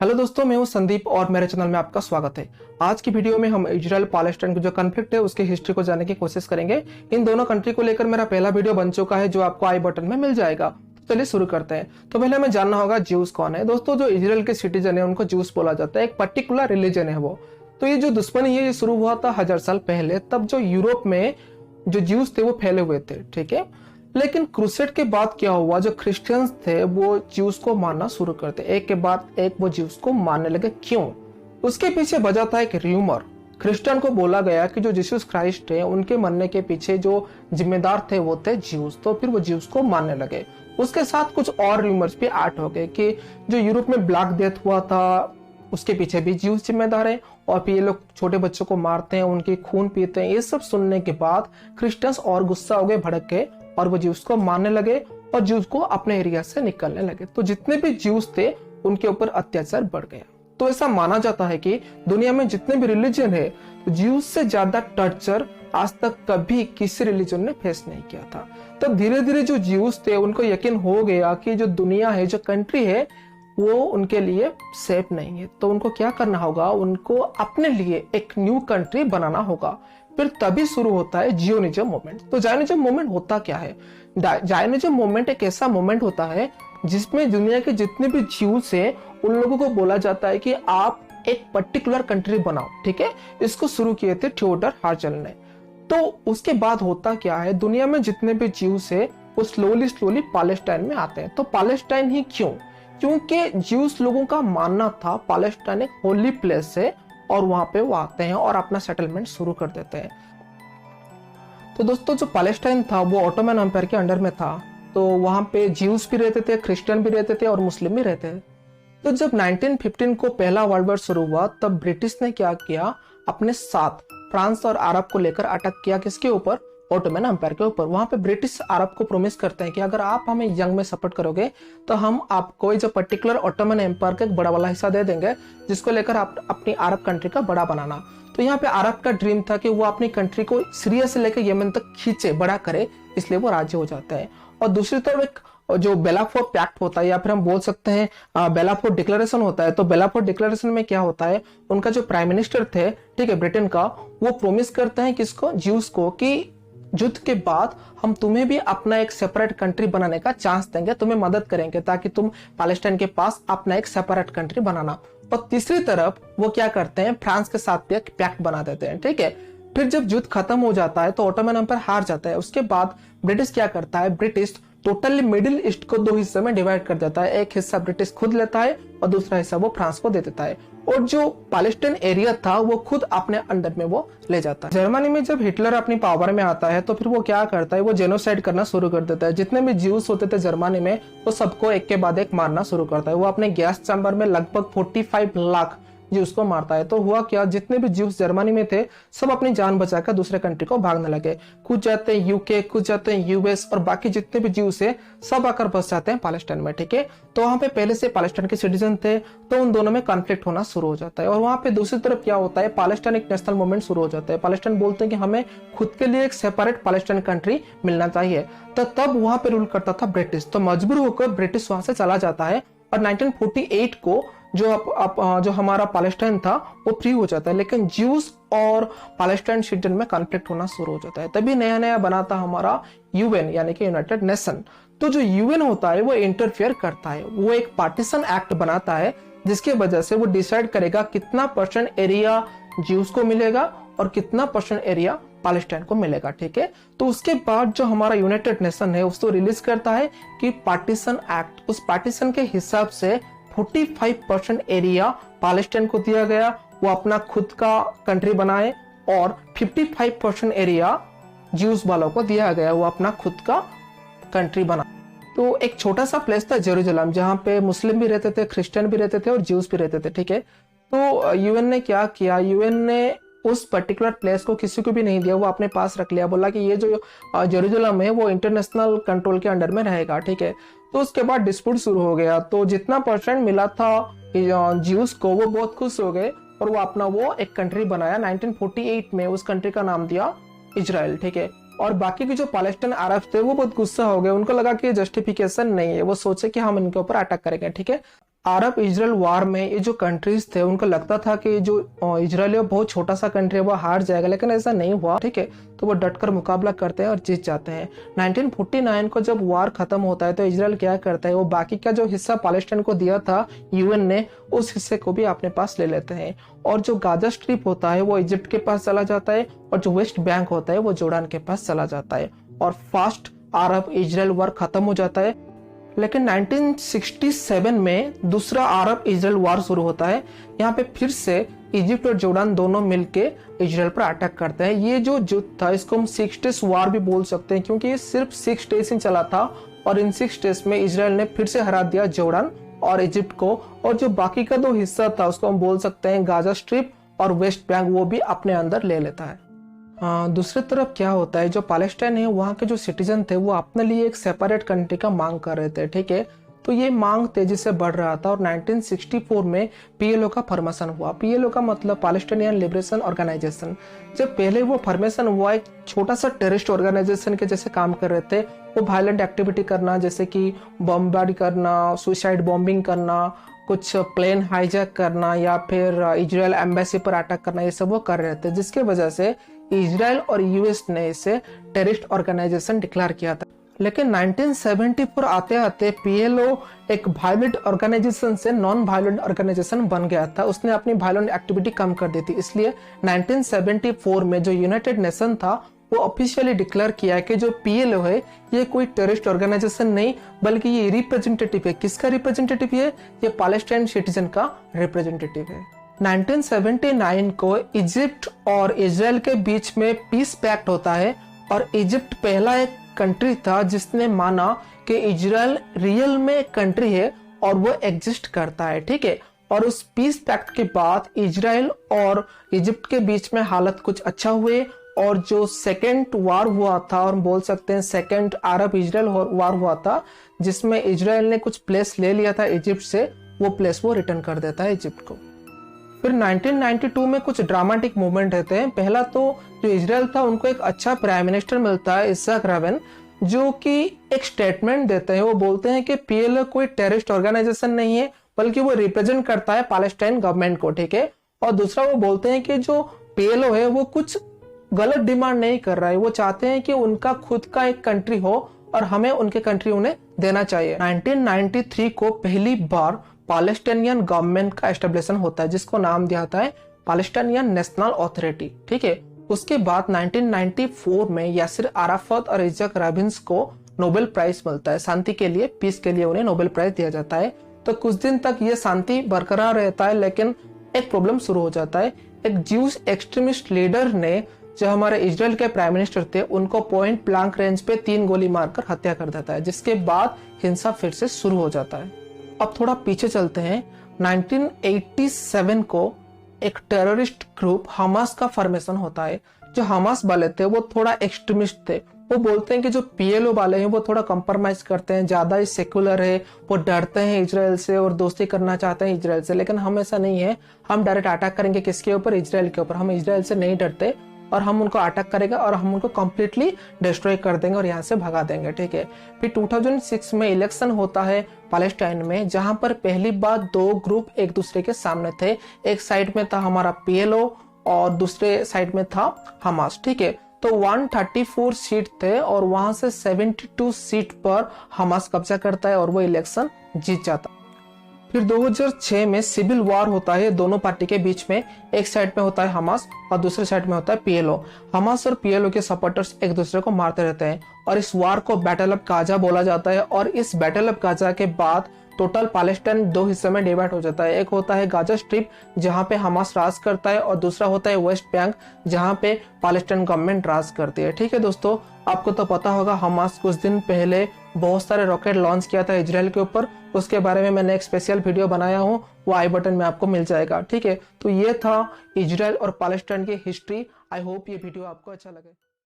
Hello दोस्तों, मैं हूं संदीप और मेरे चैनल में आपका स्वागत है। आज की वीडियो में हम इजराइल पैलेस्टाइन का जो कॉन्फ्लिक्ट है उसकी हिस्ट्री को जानने की कोशिश करेंगे। इन दोनों कंट्री को लेकर मेरा पहला वीडियो बन चुका है जो आपको आई बटन में मिल जाएगा। तो चलिए शुरू करते हैं। तो पहले हमें जानना होगा ज्यूस कौन है। दोस्तों, जो इजराइल के सिटीजन है उनको ज्यूस बोला जाता है। एक पर्टिकुलर रिलीजन है वो। तो ये जो दुश्मनी है ये शुरू हुआ था 1000 साल पहले, तब जो यूरोप में जो ज्यूस थे वो फैले हुए थे। ठीक है, लेकिन क्रूसेड के बाद क्या हुआ, जो क्रिश्चियंस थे वो ज्यूस को मानना शुरू करते, एक के बाद एक वो ज्यूस को मानने लगे। क्यों? उसके पीछे वजह था एक र्यूमर। क्रिश्चियन को बोला गया कि जो जीसस क्राइस्ट है उनके मरने के पीछे जो जिम्मेदार थे वो थे ज्यूस, तो फिर वो ज्यूस को मानने लगे। उसके साथ कुछ और र्यूमर्स भी ऐड हो गए कि जो यूरोप में ब्लैक डेथ हुआ था उसके पीछे भी ज्यूस जिम्मेदार है, और फिर ये लोग छोटे बच्चों को मारते हैं, उनके खून पीते हैं। ये सब सुनने के बाद क्रिश्चियंस और गुस्सा हो गए, भड़क गए और वो ज्यूस को मारने लगे और ज्यूस को अपने एरिया से निकलने लगे। तो जितने भी ज्यूस थे उनके ऊपर अत्याचार बढ़ गया। तो ऐसा माना जाता है कि दुनिया में जितने भी रिलीजन है, ज्यूस से ज्यादा टॉर्चर आज तक कभी किसी रिलीजन ने फेस नहीं किया था। तब धीरे धीरे जो ज्यूस थे उनको यकीन हो गया कि जो दुनिया है, जो कंट्री है, वो उनके लिए सेफ नहीं है। तो उनको क्या करना होगा, उनको अपने लिए एक न्यू कंट्री बनाना होगा। फिर तभी शुरू होता है जियोनिज्म मूवमेंट। तो जायनिज्म मूवमेंट होता क्या है? जायनिज्म मूवमेंट एक ऐसा मूवमेंट होता है जिसमें दुनिया के जितने भी ज्यूस हैं उन लोगों को बोला जाता है कि आप एक पर्टिकुलर कंट्री बनाओ। ठीक है, इसको शुरू किए थे थियोडर हर्जल ने। तो उसके बाद होता क्या है, दुनिया में जितने भी ज्यूस है वो स्लोली पैलेस्टाइन में आते हैं। तो पैलेस्टाइन ही क्यों? क्योंकि ज्यूस लोगों का मानना था पैलेस्टाइन एक होली प्लेस है और वहां पे वो आते हैं और अपना सेटलमेंट शुरू कर देते हैं। तो दोस्तों, जो पैलेस्टाइन था वो ऑटोमन एम्पायर के अंडर में था। तो वहां पे ज्यूस भी रहते थे, क्रिश्चियन भी रहते थे और मुस्लिम भी रहते थे। तो जब 1915 को पहला वर्ल्ड वॉर शुरू हुआ तब ब्रिटिश ने क्या किया, अपने साथ फ्रांस और अरब को लेकर अटैक किया। किसके ऊपर? ऑटोमन एम्पायर के ऊपर। वहां पे ब्रिटिश अरब को प्रॉमिस करते हैं कि अगर आप हमें जंग में सपोर्ट करोगे तो हम आपको जो पर्टिकुलर ऑटोमन एम्पायर का एक बड़ा वाला हिस्सा दे देंगे, जिसको लेकर आप अपनी अरब कंट्री का बड़ा बनाना। तो यहाँ पे अरब का ड्रीम था कि वो अपनी कंट्री को सीरिया से लेकर यमन तक खींचे, बड़ा करे, इसलिए वो राजी हो जाता है। और दूसरी तरफ एक जो बेलाफोर पैक्ट होता है, या फिर हम बोल सकते हैं बेलाफोर डिक्लेरेशन होता है। तो बेलाफोर डिक्लेरेशन में क्या होता है, उनका जो प्राइम मिनिस्टर थे, ठीक है, ब्रिटेन का, वो प्रोमिस करते हैं किसको? ज्यूस को, कि युद्ध के बाद हम तुम्हें भी अपना एक सेपरेट कंट्री बनाने का चांस देंगे, तुम्हें मदद करेंगे ताकि तुम पैलेस्टाइन के पास अपना एक सेपरेट कंट्री बनाना। और तीसरी तरफ वो क्या करते हैं, फ्रांस के साथ भी एक पैक्ट बना देते हैं। ठीक है, फिर जब युद्ध खत्म हो जाता है तो ऑटोमन एम्पायर हार जाता है। उसके बाद ब्रिटिश क्या करता है, ब्रिटिश टोटली मिडिल ईस्ट को दो हिस्से में डिवाइड कर देता है। एक हिस्सा ब्रिटिश खुद लेता है और दूसरा हिस्सा वो फ्रांस को दे देता है, और जो पैलेस्टाइन एरिया था वो खुद अपने अंडर में वो ले जाता है। जर्मनी में जब हिटलर अपनी पावर में आता है तो फिर वो क्या करता है, वो जेनोसाइड करना शुरू कर देता है। जितने भी ज्यूस होते थे जर्मनी में वो सबको एक के बाद एक मारना शुरू करता है। वो अपने गैस चैम्बर में लगभग 45 लाख ज्यूस को मारता है। तो हुआ क्या, जितने भी ज्यूस जर्मनी में थे सब अपनी जान बचाकर दूसरे कंट्री को भागने लगे। कुछ जाते हैं यूके, कुछ जाते हैं यूएस, और बाकी जितने भी ज्यूस है सब आकर बस जाते हैं पैलेस्टाइन में। ठीक है, तो वहां पे पहले से पैलेस्टाइन के सिटीजन थे, तो उन दोनों में कॉन्फ्लिक्ट होना शुरू हो जाता है। और वहां पे दूसरी तरफ क्या होता है, पैलेस्टाइन एक नेशनल मूवमेंट शुरू हो जाता है। पैलेस्टाइन बोलते हैं कि हमें खुद के लिए एक सेपरेट पैलेस्टाइन कंट्री मिलना चाहिए। तो तब वहां पे रूल करता था ब्रिटिश, तो मजबूर होकर ब्रिटिश वहां से चला जाता है और 1948 को जो हमारा पैलेस्टाइन था वो फ्री हो जाता है। लेकिन ज्यूस और पैलेस्टाइन सिटीजन में कॉन्फ्लिक्ट होना शुरू हो जाता है। तभी नया नया बना था हमारा यूएन, यानी कि यूनाइटेड नेशन। तो जो यूएन होता है वो इंटरफेयर करता है, वो एक पार्टीशन एक्ट बनाता है जिसकी वजह से वो डिसाइड करेगा कितना % एरिया ज्यूस को मिलेगा और कितना % एरिया पैलेस्टाइन को मिलेगा। ठीक है, तो उसके बाद जो हमारा यूनाइटेड नेशन है उसको रिलीज करता है कि पार्टीशन एक्ट, उस पार्टीशन के हिसाब से 45% एरिया पैलेस्टाइन को दिया गया, वो अपना खुद का कंट्री बनाए, और 55% एरिया ज्यूस वालों को दिया गया, वो अपना खुद का कंट्री बना। तो एक छोटा सा प्लेस था जेरूसलम, जहां पे मुस्लिम भी रहते थे, क्रिश्चियन भी रहते थे और ज्यूस भी रहते थे। ठीक है, तो यूएन ने क्या किया, यूएन ने उस पर्टिकुलर प्लेस को किसी को भी नहीं दिया, वो अपने पास रख लिया। बोला कि ये जो जेरूसलम है वो इंटरनेशनल कंट्रोल के अंडर में रहेगा। ठीक है, तो उसके बाद डिस्प्यूट शुरू हो गया। तो जितना % मिला था ज्यूस को वो बहुत खुश हो गए और वो अपना वो एक कंट्री बनाया। 1948 में उस कंट्री का नाम दिया इजराइल। ठीक है, और बाकी के जो पैलेस्टाइन अरब थे वो बहुत गुस्सा हो गए, उनको लगा कि जस्टिफिकेशन नहीं है, वो सोचे कि हम इनके ऊपर अटैक करेंगे। ठीक है, अरब इजराइल वार में ये जो कंट्रीज थे उनको लगता था कि जो इजराइल है बहुत छोटा सा कंट्री है वो हार जाएगा, लेकिन ऐसा नहीं हुआ। ठीक है, तो वो डटकर मुकाबला करते हैं और जीत जाते हैं। 1949 को जब वार खत्म होता है तो इजराइल क्या करता है, वो बाकी का जो हिस्सा पैलेस्टाइन को दिया था यूएन ने, उस हिस्से को भी अपने पास ले लेते हैं। और जो गाजा स्ट्रिप होता है वो इजिप्ट के पास चला जाता है, और जो वेस्ट बैंक होता है वो जॉर्डन के पास चला जाता है, और फर्स्ट अरब इजराइल वार खत्म हो जाता है। लेकिन 1967 में दूसरा अरब इजराइल वार शुरू होता है। यहाँ पे फिर से इजिप्ट और जॉर्डन दोनों मिलके इजराइल पर अटैक करते हैं। ये जो युद्ध था इसको हम 6 डेज वार भी बोल सकते हैं, क्योंकि ये सिर्फ 6 डेज ही चला था, और इन 6 डेज में इजराइल ने फिर से हरा दिया जॉर्डन और इजिप्ट को, और जो बाकी का 2 हिस्सा था उसको हम बोल सकते हैं गाजा स्ट्रिप और वेस्ट बैंक, वो भी अपने अंदर ले लेता है। दूसरी तरफ क्या होता है, जो पैलेस्टाइन है वहाँ के जो सिटीजन थे वो अपने लिए एक सेपरेट कंट्री का मांग कर रहे थे। ठीक है, तो ये मांग तेजी से बढ़ रहा था, और 1964 में पीएलओ का फॉर्मेशन हुआ। पीएलओ का मतलब पैलेस्टाइनियन लिबरेशन ऑर्गेनाइजेशन। जब पहले वो फॉर्मेशन हुआ, एक छोटा सा टेररिस्ट ऑर्गेनाइजेशन के जैसे काम कर रहे थे। वो वायलेंट एक्टिविटी करना, जैसे कि बमबारी करना, सुसाइड बॉम्बिंग करना, कुछ प्लेन हाईजैक करना, या फिर इजराइल एम्बेसी पर अटैक करना, ये सब वो कर रहे थे, जिसके वजह से इजराइल और यूएस ने इसे टेररिस्ट ऑर्गेनाइजेशन डिक्लेयर किया था। लेकिन 1974 आते आते पीएलओ एक वायलेंट ऑर्गेनाइजेशन से नॉन वायलेंट ऑर्गेनाइजेशन बन गया था। उसने अपनी वायलेंट एक्टिविटी कम कर दी थी, इसलिए 1974 में जो यूनाइटेड नेशन था वो ऑफिशियली डिक्लेयर किया कि जो पीएलओ है ये कोई टेररिस्ट ऑर्गेनाइजेशन नहीं, बल्कि ये रिप्रेजेंटेटिव है। किसका रिप्रेजेंटेटिव है? ये पैलेस्टाइन सिटीजन का रिप्रेजेंटेटिव है। 1979 को इजिप्ट और इजराइल के बीच में पीस पैक्ट होता है, और इजिप्ट पहला एक कंट्री था जिसने माना कि इजराइल रियल में एक कंट्री है और वो एग्जिस्ट करता है। ठीक है, और उस पीस पैक्ट के बाद इजराइल और इजिप्ट के बीच में हालत कुछ अच्छा हुए, और जो सेकेंड वार हुआ था, और बोल सकते हैं सेकेंड अरब इजराइल वार हुआ था, जिसमें इजराइल ने कुछ प्लेस ले लिया था इजिप्ट से, वो प्लेस वो रिटर्न कर देता है इजिप्ट को। फिर 1992 में कुछ ड्रामेटिक मूवमेंट रहते हैं। पहला तो जो इजराइल था उनको एक अच्छा प्राइम मिनिस्टर मिलता है, इसाक राबिन, जो कि एक स्टेटमेंट देते हैं। वो बोलते हैं कि पीएलओ कोई टेररिस्ट ऑर्गेनाइजेशन नहीं है, बल्कि वो रिप्रेजेंट करता है पैलेस्टाइन गवर्नमेंट को। ठीक है, और दूसरा वो बोलते हैं कि जो पीएलओ है वो कुछ गलत डिमांड नहीं कर रहा है, वो चाहते हैं कि उनका खुद का एक कंट्री हो और हमें उनके कंट्री उन्हें देना चाहिए। 1993 को पहली बार पैलेस्टाइनियन गवर्नमेंट का एस्टेब्लिशन होता है, जिसको नाम दिया जाता है पैलेस्टाइनियन नेशनल अथॉरिटी। ठीक है, उसके बाद 1994 में यासिर अराफत और इज़ाक राबिन को नोबेल प्राइज मिलता है शांति के लिए, पीस के लिए उन्हें नोबेल प्राइज दिया जाता है। तो कुछ दिन तक ये शांति बरकरार रहता है, लेकिन एक प्रॉब्लम शुरू हो जाता है। एक ज्यूज एक्सट्रीमिस्ट लीडर ने, जो हमारे इजराइल के प्राइम मिनिस्टर थे, उनको पॉइंट ब्लैंक रेंज पे 3 गोली मारकर हत्या कर देता है, जिसके बाद हिंसा फिर से शुरू हो जाता है। अब थोड़ा पीछे चलते हैं। 1987 को एक टेररिस्ट ग्रुप हमास का फॉर्मेशन होता है। जो हमास वाले थे वो थोड़ा एक्सट्रीमिस्ट थे। वो बोलते हैं कि जो पीएलओ वाले हैं वो थोड़ा कॉम्प्रोमाइज करते हैं, ज्यादा ही सेक्युलर है, वो डरते हैं इजराइल से और दोस्ती करना चाहते हैं इजराइल से। लेकिन हम ऐसा नहीं है, हम डायरेक्ट अटैक करेंगे किसके ऊपर? इजराइल के ऊपर। हम इजराइल से नहीं डरते, और हम उनको अटैक करेंगे और हम उनको कंप्लीटली डिस्ट्रॉय कर देंगे और यहाँ से भगा देंगे। ठीक है, फिर 2006 में इलेक्शन होता है पैलेस्टाइन में, जहां पर पहली बार 2 ग्रुप एक दूसरे के सामने थे। एक साइड में था हमारा पीएलओ और दूसरे साइड में था हमास। ठीक है, तो 134 सीट थे और वहां से 72 सीट पर हमास कब्जा करता है और वो इलेक्शन जीत जाता है। फिर 2006 में सिविल वॉर होता है दोनों पार्टी के बीच में। एक साइड में होता है हमास और दूसरे साइड में होता है पीएलओ। हमास और पीएलओ के सपोर्टर्स एक दूसरे को मारते रहते हैं और इस वार को बैटल ऑफ गाजा बोला जाता है। और इस बैटल ऑफ गाजा के बाद टोटल पैलेस्टाइन 2 हिस्से में डिवाइड हो जाता है। एक होता है गाजा स्ट्रिप जहां पे हमास राज करता है और दूसरा होता है वेस्ट बैंक जहां पे पैलेस्टाइन गवर्नमेंट राज करती है। ठीक है दोस्तों, आपको तो पता होगा हमास कुछ दिन पहले बहुत सारे रॉकेट लॉन्च किया था इजराइल के ऊपर। उसके बारे में मैंने एक स्पेशल वीडियो बनाया हूँ, वो आई बटन में आपको मिल जाएगा। ठीक है, तो ये था इजराइल और पैलेस्टाइन की हिस्ट्री। आई होप ये वीडियो आपको अच्छा लगे।